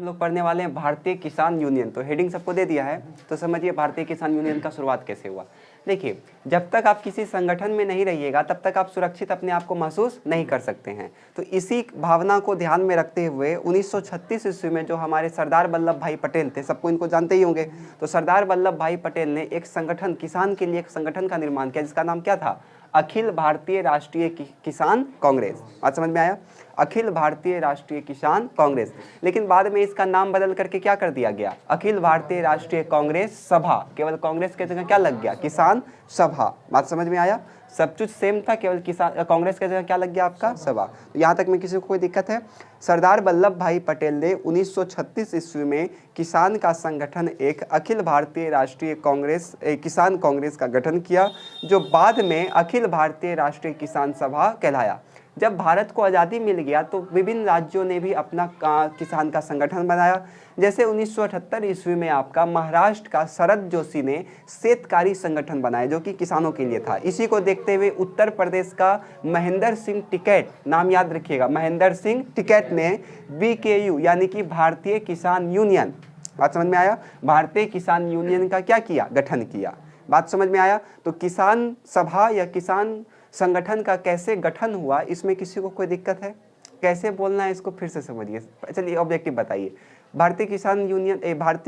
हम लोग पढ़ने वाले हैं भारतीय किसान यूनियन। तो हेडिंग सबको दे दिया है, तो समझिए भारतीय किसान यूनियन का शुरुआत कैसे हुआ। देखिए, जब तक आप किसी संगठन में नहीं रहिएगा तब तक आप सुरक्षित अपने आप को महसूस नहीं कर सकते हैं। तो इसी भावना को ध्यान में रखते हुए 1936 ईस्वी में जो हमारे सरदार वल्लभ भाई पटेल थे, सबको इनको जानते ही होंगे, तो सरदार वल्लभ भाई पटेल ने एक संगठन, किसान के लिए एक संगठन का निर्माण किया जिसका नाम क्या था, अखिल भारतीय राष्ट्रीय किसान कांग्रेस। आज समझ में आया, अखिल भारतीय राष्ट्रीय किसान कांग्रेस। लेकिन बाद में इसका नाम बदल करके क्या कर दिया गया, अखिल भारतीय राष्ट्रीय कांग्रेस सभा। केवल कांग्रेस के जगह क्या लग गया, किसान सभा। बात समझ में आया, सब कुछ सेम था, केवल किसान कांग्रेस के जगह क्या लग गया, आपका सभा। तो यहाँ तक में किसी को कोई दिक्कत है। सरदार वल्लभ भाई पटेल ने 1936 ईस्वी में किसान का संगठन एक अखिल भारतीय राष्ट्रीय कांग्रेस किसान कांग्रेस का गठन किया, जो बाद में अखिल भारतीय राष्ट्रीय किसान सभा कहलाया। जब भारत को आज़ादी मिल गया तो विभिन्न राज्यों ने भी अपना किसान का संगठन बनाया। जैसे 1978 ईस्वी में आपका महाराष्ट्र का शरद जोशी ने शेतकारी संगठन बनाया जो कि किसानों के लिए था। इसी को देखते हुए उत्तर प्रदेश का महेंद्र सिंह टिकैत, नाम याद रखिएगा, महेंद्र सिंह टिकैत ने BKU यानी कि भारतीय किसान यूनियन, बात समझ में आया, भारतीय किसान यूनियन का क्या किया, गठन किया। बात समझ में आया। तो किसान सभा या किसान संगठन का कैसे गठन हुआ, इसमें किसी को कोई दिक्कत है, कैसे बोलना है इसको फिर से समझिए। चलिए ऑब्जेक्टिव बताइए, भारतीय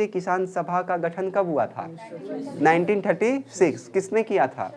किसान सभा का गठन कब हुआ था, 1936। किसने किया था,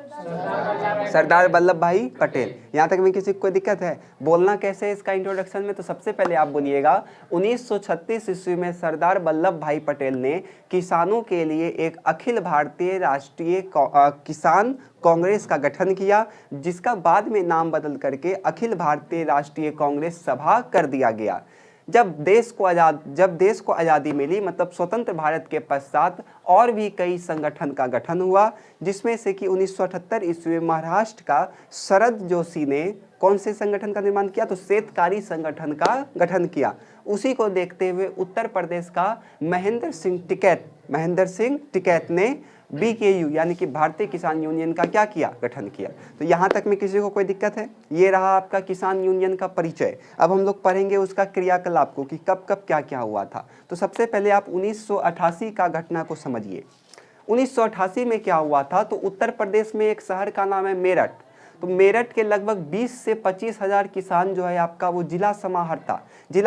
सरदार वल्लभ भाई पटेल। यहाँ तक में किसी को कोई दिक्कत है, बोलना कैसे इसका इंट्रोडक्शन में। तो सबसे पहले आप बोलिएगा 1936 ईस्वी में सरदार वल्लभ भाई पटेल ने किसानों के लिए एक अखिल भारतीय राष्ट्रीय किसान कांग्रेस का गठन किया, जिसका बाद में नाम बदल करके अखिल भारतीय राष्ट्रीय कांग्रेस सभा कर दिया गया। जब देश को आज़ादी मिली, मतलब स्वतंत्र भारत के पश्चात और भी कई संगठन का गठन हुआ, जिसमें से कि 1978 ईस्वी में महाराष्ट्र का शरद जोशी ने कौन से संगठन का निर्माण किया, तो शेतकारी संगठन का गठन किया। उसी को देखते हुए उत्तर प्रदेश का महेंद्र सिंह टिकैत ने BKU यानी कि भारतीय किसान यूनियन का क्या किया, गठन किया। तो यहाँ तक में किसी को कोई दिक्कत है, ये रहा आपका किसान यूनियन का परिचय। अब हम लोग पढ़ेंगे उसका क्रियाकलाप को कि कब कब क्या क्या हुआ था। तो सबसे पहले आप 1988 का घटना को समझिए। 1988 में क्या हुआ था, तो उत्तर प्रदेश में एक शहर का नाम है मेरठ। तो मेरठ के लगभग 20 से 25 हज़ार किसान जो है आपका, वो जिला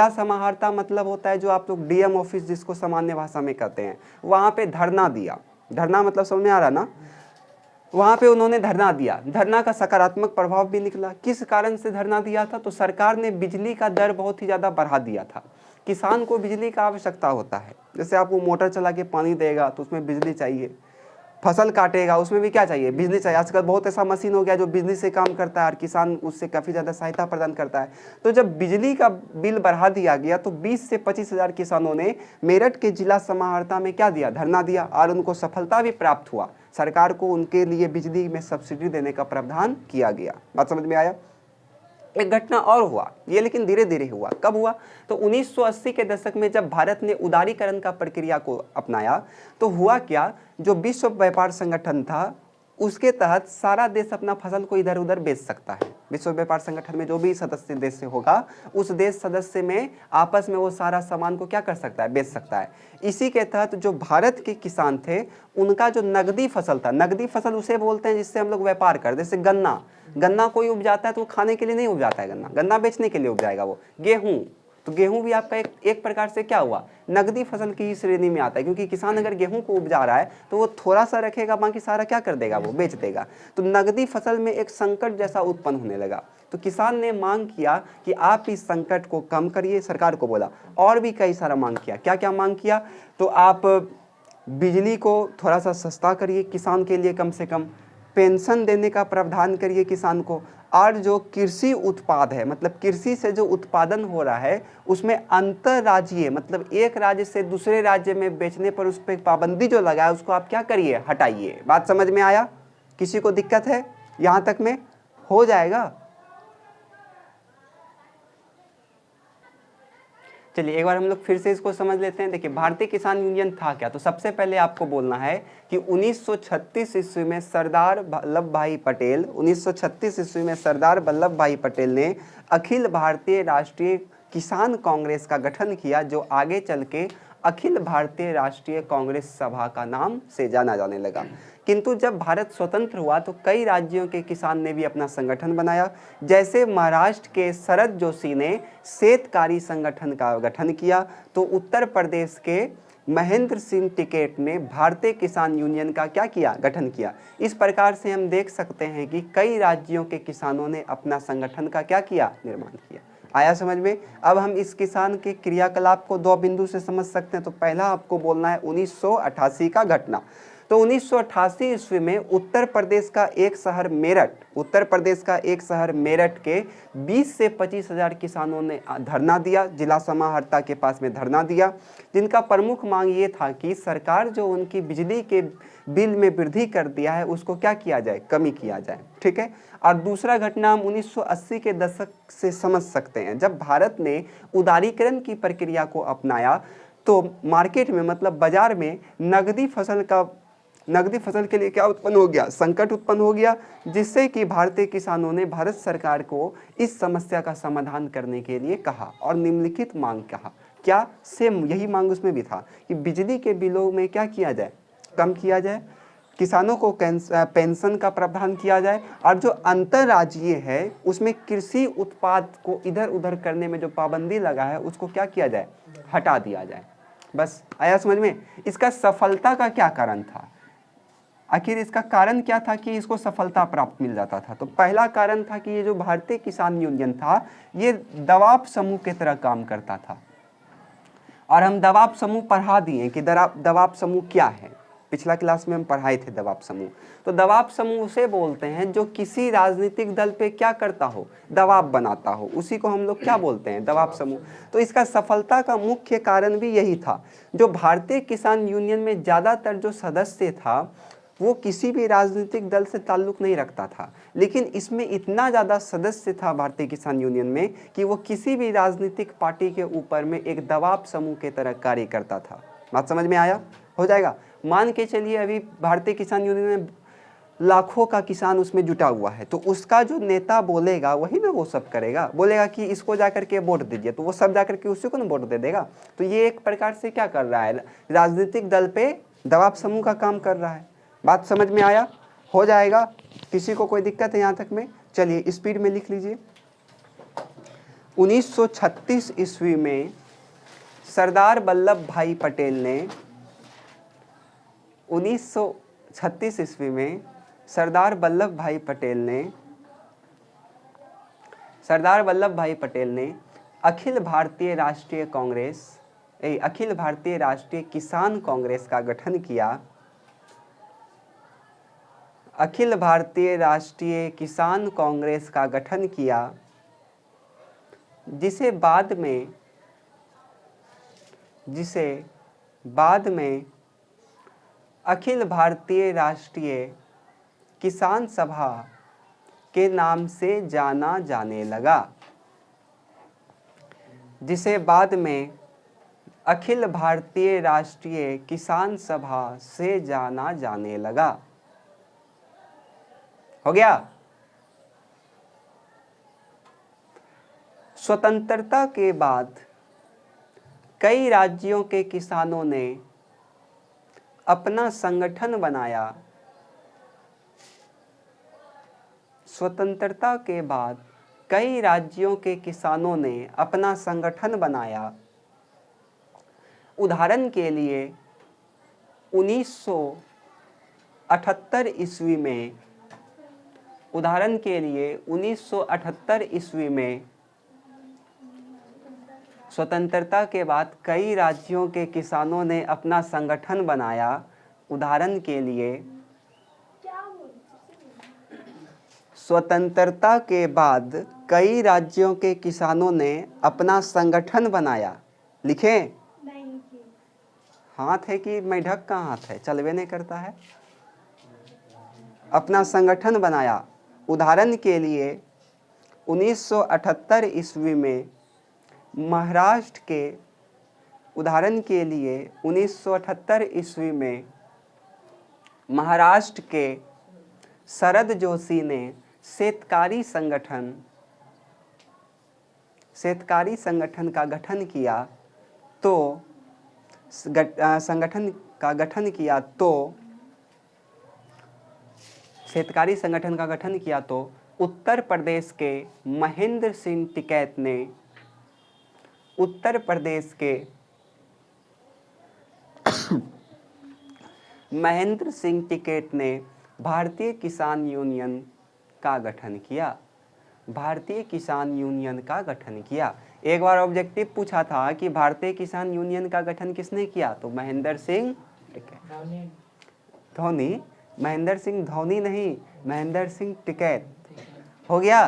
समाहर्ता मतलब होता है जो आप लोग DM ऑफिस जिसको सामान्य भाषा में कहते हैं, वहाँ पे धरना दिया। धरना मतलब समझ में आ रहा ना, वहाँ पे उन्होंने धरना दिया। धरना का सकारात्मक प्रभाव भी निकला। किस कारण से धरना दिया था, तो सरकार ने बिजली का दर बहुत ही ज़्यादा बढ़ा दिया था। किसान को बिजली का आवश्यकता होता है, जैसे आप वो मोटर चला के पानी देगा तो उसमें बिजली चाहिए, फसल काटेगा उसमें भी क्या चाहिए, बिजली चाहिए। आजकल बहुत ऐसा मशीन हो गया जो बिजली से काम करता है और किसान उससे काफ़ी ज़्यादा सहायता प्रदान करता है। तो जब बिजली का बिल बढ़ा दिया गया तो 20 से 25 हज़ार किसानों ने मेरठ के जिला समाहर्ता में क्या दिया, धरना दिया, और उनको सफलता भी प्राप्त हुआ। सरकार को उनके लिए बिजली में सब्सिडी देने का प्रावधान किया गया। बात समझ में आया। एक घटना और हुआ, ये लेकिन धीरे धीरे हुआ। कब हुआ, तो 1980 के दशक में जब भारत ने उदारीकरण का प्रक्रिया को अपनाया तो हुआ क्या, जो विश्व व्यापार संगठन था उसके तहत सारा देश अपना फसल को इधर उधर बेच सकता है। विश्व व्यापार संगठन में जो भी सदस्य देश से होगा, उस देश सदस्य में आपस में वो सारा सामान को क्या कर सकता है, बेच सकता है। इसी के तहत जो भारत के किसान थे, उनका जो नगदी फसल था, नगदी फसल उसे बोलते हैं जिससे हम लोग व्यापार करते, जैसे गन्ना कोई उपजाता है तो वो खाने के लिए नहीं उपजाता है, गन्ना बेचने के लिए उपजाएगा। वो गेहूँ, तो गेहूं भी आपका एक प्रकार से क्या हुआ, नगदी फसल की ही श्रेणी में आता है, क्योंकि किसान अगर गेहूं को उपजा रहा है तो वो थोड़ा सा रखेगा, बाकी सारा क्या कर देगा, वो बेच देगा। तो नगदी फसल में एक संकट जैसा उत्पन्न होने लगा। तो किसान ने मांग किया कि आप इस संकट को कम करिए, सरकार को बोला। और भी कई सारा मांग किया। क्या क्या मांग किया, तो आप बिजली को थोड़ा सा सस्ता करिए किसान के लिए, कम से कम पेंशन देने का प्रावधान करिए किसान को, और जो कृषि उत्पाद है, मतलब कृषि से जो उत्पादन हो रहा है उसमें अंतर्राज्यीय, मतलब एक राज्य से दूसरे राज्य में बेचने पर उस पर पाबंदी जो लगा है उसको आप क्या करिए, हटाइए। बात समझ में आया, किसी को दिक्कत है, यहाँ तक में हो जाएगा। चलिए एक बार हम लोग फिर से इसको समझ लेते हैं। देखिए भारतीय किसान यूनियन था क्या, तो सबसे पहले आपको बोलना है कि 1936 ईस्वी में सरदार वल्लभ भाई पटेल, 1936 ईस्वी में सरदार वल्लभ भाई पटेल ने अखिल भारतीय राष्ट्रीय किसान कांग्रेस का गठन किया, जो आगे चल के अखिल भारतीय राष्ट्रीय कांग्रेस सभा का नाम से जाना जाने लगा। किंतु जब भारत स्वतंत्र हुआ तो कई राज्यों के किसान ने भी अपना संगठन बनाया। जैसे महाराष्ट्र के शरद जोशी ने शेतकारी संगठन का गठन किया, तो उत्तर प्रदेश के महेंद्र सिंह टिकैत ने भारतीय किसान यूनियन का क्या किया, गठन किया। इस प्रकार से हम देख सकते हैं कि कई राज्यों के किसानों ने अपना संगठन का क्या किया, निर्माण किया। आया समझ में? अब हम इस किसान के क्रियाकलाप को दो बिंदु से समझ सकते हैं। तो पहला आपको बोलना है 1988 का घटना। तो 1988 ईस्वी में उत्तर प्रदेश का एक शहर मेरठ के 20 से 25 हजार किसानों ने धरना दिया, जिला समाहर्ता के पास में धरना दिया, जिनका प्रमुख मांग ये था कि सरकार जो उनकी बिजली के बिल में वृद्धि कर दिया है उसको क्या किया जाए, कमी किया जाए। ठीक है। और दूसरा घटना हम 1980 के दशक से समझ सकते हैं, जब भारत ने उदारीकरण की प्रक्रिया को अपनाया तो मार्केट में, मतलब बाजार में नगदी फसल के लिए क्या उत्पन्न हो गया, संकट उत्पन्न हो गया, जिससे कि भारतीय किसानों ने भारत सरकार को इस समस्या का समाधान करने के लिए कहा और निम्नलिखित मांग कहा। क्या? सेम यही मांग उसमें भी था कि बिजली के बिलों में क्या किया जाए, कम किया जाए, किसानों को पेंशन का प्रावधान किया जाए, और जो अंतर्राज्यीय है उसमें कृषि उत्पाद को इधर उधर करने में जो पाबंदी लगा है उसको क्या किया जाए, हटा दिया जाए। बस आया समझ में? इसका सफलता का क्या कारण था? आखिर इसका कारण क्या था कि इसको सफलता प्राप्त मिल जाता था? तो पहला कारण था कि ये जो भारतीय किसान यूनियन था ये दबाव समूह की तरह काम करता था। और हम दबाव समूह पढ़ा दिए कि दबाव समूह क्या है, पिछला क्लास में हम पढ़ाए थे दबाव समूह। तो दबाव समूह उसे बोलते हैं जो किसी राजनीतिक दल पे क्या करता हो, दबाव बनाता हो, उसी को हम लोग क्या बोलते हैं, दबाव समूह। तो इसका सफलता का मुख्य कारण भी यही था। जो भारतीय किसान यूनियन में ज़्यादातर जो सदस्य था वो किसी भी राजनीतिक दल से ताल्लुक नहीं रखता था, लेकिन इसमें इतना ज़्यादा सदस्य था भारतीय किसान यूनियन में कि वो किसी भी राजनीतिक पार्टी के ऊपर में एक दबाव समूह के तरह कार्य करता था। बात समझ में आया? हो जाएगा। मान के चलिए अभी भारतीय किसान यूनियन में लाखों का किसान उसमें जुटा हुआ है, तो उसका जो नेता बोलेगा वही ना वो सब करेगा। बोलेगा कि इसको जाकर के वोट दीजिए, तो वो सब जाकर के उसी को ना वोट दे देगा। तो ये एक प्रकार से क्या कर रहा है, राजनीतिक दल पे दबाव समूह का काम कर रहा है। बात समझ में आया? हो जाएगा। किसी को कोई दिक्कत है यहाँ तक में? चलिए स्पीड में लिख लीजिए। 1936 ईस्वी में सरदार वल्लभ भाई पटेल ने 1936 ईस्वी में सरदार वल्लभ भाई पटेल ने अखिल भारतीय राष्ट्रीय किसान कांग्रेस का गठन किया। अखिल भारतीय राष्ट्रीय किसान कांग्रेस का गठन किया, जिसे बाद में अखिल भारतीय राष्ट्रीय किसान सभा के नाम से जाना जाने लगा। जिसे बाद में अखिल भारतीय राष्ट्रीय किसान सभा से जाना जाने लगा। हो गया? स्वतंत्रता के बाद कई राज्यों के किसानों ने अपना संगठन बनाया। स्वतंत्रता के बाद कई राज्यों के किसानों ने अपना संगठन बनाया। उदाहरण के लिए 1978 ईस्वी में स्वतंत्रता के बाद कई राज्यों के किसानों ने अपना संगठन बनाया। उदाहरण के लिए स्वतंत्रता के बाद कई राज्यों के किसानों ने अपना संगठन बनाया। लिखें? हाथ है कि मेढक का हाथ है, चलवे नहीं करता है। अपना संगठन बनाया। उदाहरण के लिए 1978 ईस्वी में महाराष्ट्र के शरद जोशी ने शेतकारी संगठन का गठन किया तो संगठन का गठन किया तो शेतकारी संगठन का गठन किया तो उत्तर प्रदेश के महेंद्र सिंह टिकैत ने उत्तर प्रदेश के महेंद्र सिंह टिकैत ने भारतीय किसान यूनियन का गठन किया। भारतीय किसान यूनियन का गठन किया। एक बार ऑब्जेक्टिव पूछा था कि भारतीय किसान यूनियन का गठन किसने किया, तो महेंद्र सिंह धोनी, महेंद्र सिंह धोनी नहीं, महेंद्र सिंह टिकैत। हो गया।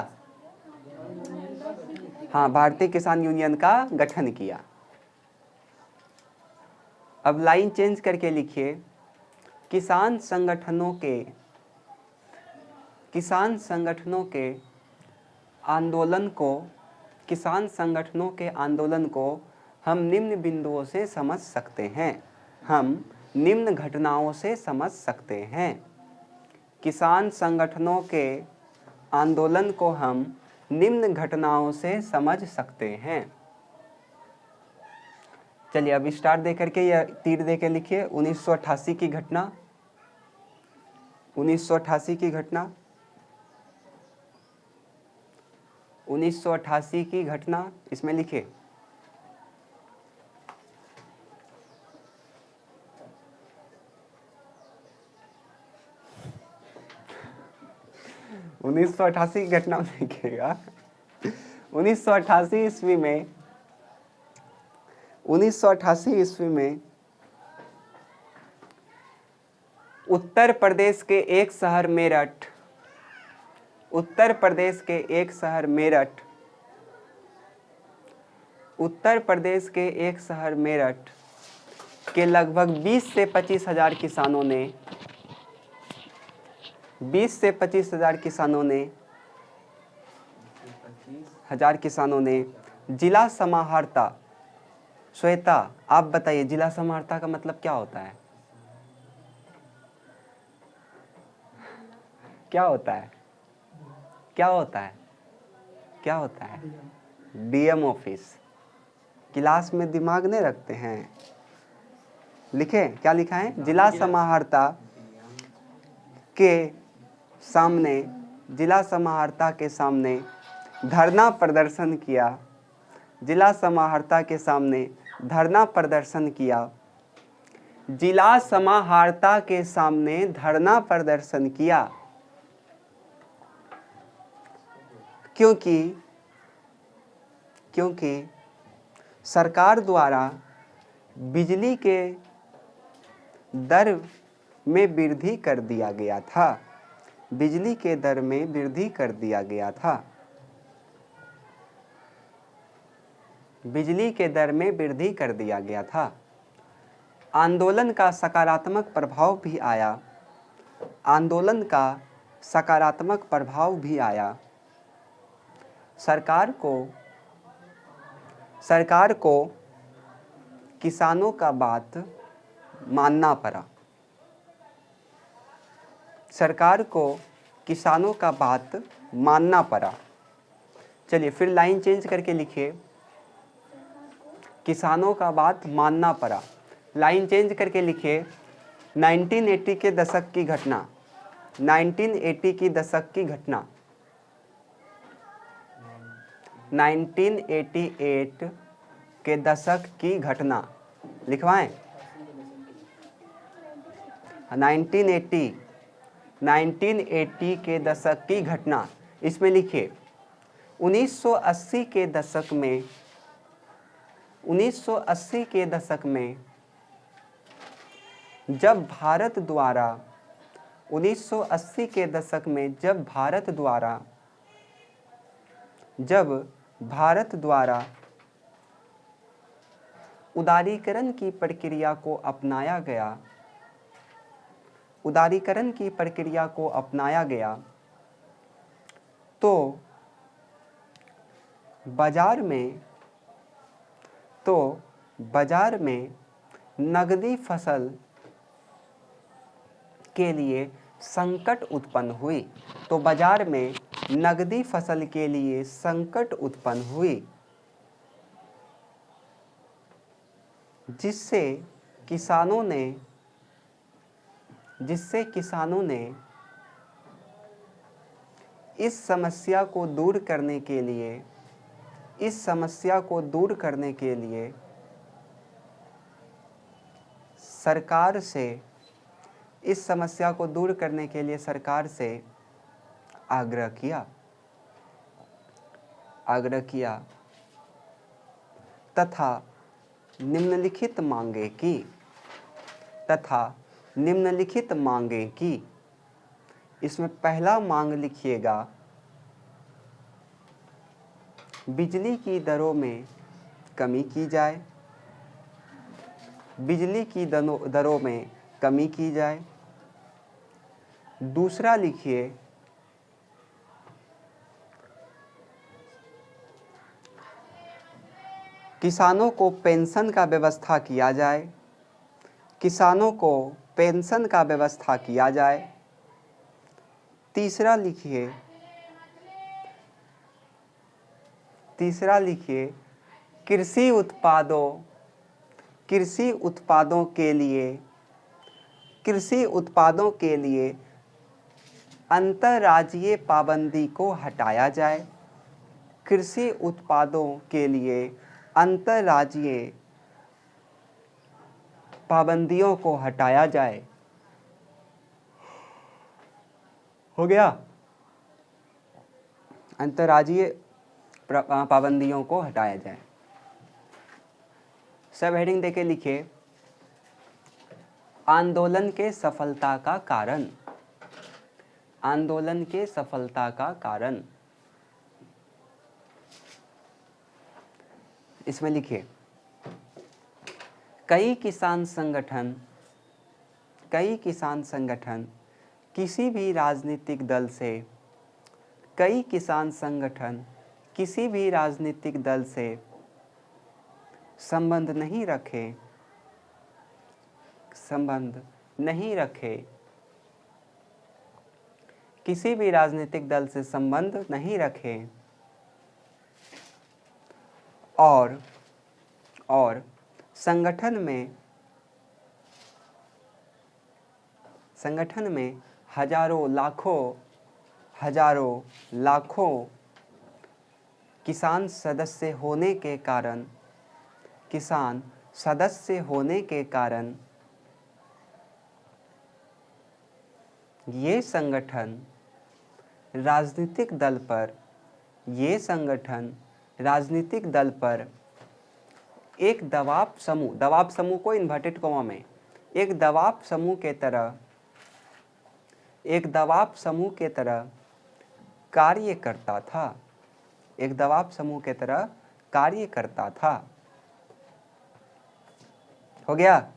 हाँ, भारतीय किसान यूनियन का गठन किया। अब लाइन चेंज करके लिखिए, किसान संगठनों के आंदोलन को हम निम्न बिंदुओं से समझ सकते हैं। हम निम्न घटनाओं से समझ सकते हैं। किसान संगठनों के आंदोलन को हम निम्न घटनाओं से समझ सकते हैं। चलिए अब स्टार दे करके या तीर दे के लिखिए 1988 की घटना। 1988 की घटना, 1988 की घटना इसमें लिखिए। उन्नीस सौ अठासी की घटना लिखिएगा। 1988 ईस्वी में 1988 ईस्वी में उत्तर प्रदेश के एक शहर मेरठ, उत्तर प्रदेश के एक शहर मेरठ, उत्तर प्रदेश के एक शहर मेरठ के लगभग 20 से 25 हजार किसानों ने 20 से 25 हजार किसानों ने जिला समाहर्ता, श्वेता आप बताइए जिला समाहर्ता का मतलब क्या होता है? क्या होता है? क्या होता है? क्या होता है? DM office. क्लास में दिमाग नहीं रखते हैं? लिखे, क्या लिखा है? जिला समाहर्ता के सामने, जिला समाहर्ता के सामने धरना प्रदर्शन किया। जिला समाहर्ता के सामने धरना प्रदर्शन किया। जिला समाहर्ता के सामने धरना प्रदर्शन किया क्योंकि सरकार द्वारा बिजली के दर में वृद्धि कर दिया गया था। बिजली के दर में वृद्धि कर दिया गया था। बिजली के दर में वृद्धि कर दिया गया था। आंदोलन का सकारात्मक प्रभाव भी आया। आंदोलन का सकारात्मक प्रभाव भी आया। सरकार को किसानों का बात मानना पड़ा। सरकार को किसानों का बात मानना पड़ा। चलिए फिर लाइन चेंज करके लिखिए, किसानों का बात मानना पड़ा। लाइन चेंज करके लिखिए 1980 के दशक की घटना। 1980 की दशक की घटना। 1988 के दशक की घटना लिखवाएं। 1980 के दशक की घटना इसमें लिखिए। 1980 के दशक में 1980 के दशक में जब भारत द्वारा 1980 के दशक में जब भारत द्वारा उदारीकरण की प्रक्रिया को अपनाया गया, उदारीकरण की प्रक्रिया को अपनाया गया तो बाजार में नकदी फसल के लिए संकट उत्पन्न हुई। तो बाजार में नकदी फसल के लिए संकट उत्पन्न हुई। जिससे किसानों ने इस समस्या को दूर करने के लिए सरकार से आग्रह किया तथा निम्नलिखित मांगे की। इसमें पहला मांग लिखिएगा, बिजली की दरों में कमी की जाए। दूसरा लिखिए, किसानों को पेंशन का व्यवस्था किया जाए। तीसरा लिखिए, कृषि उत्पादों के लिए अंतर्राज्यीय पाबंदी को हटाया जाए। कृषि उत्पादों के लिए अंतर्राज्यीय पाबंदियों को हटाया जाए। हो गया? अंतर्राज्यीय पाबंदियों को हटाया जाए। सब हेडिंग देके लिखिए, आंदोलन के सफलता का कारण। इसमें लिखिए, कई किसान संगठन किसी भी राजनीतिक दल से संबंध नहीं रखे और संगठन में हजारों लाखों किसान सदस्य होने के कारण ये संगठन राजनीतिक दल पर एक दबाव समूह को इन्वर्टेड कॉमा में एक दबाव समूह के तरह कार्य करता था। हो गया?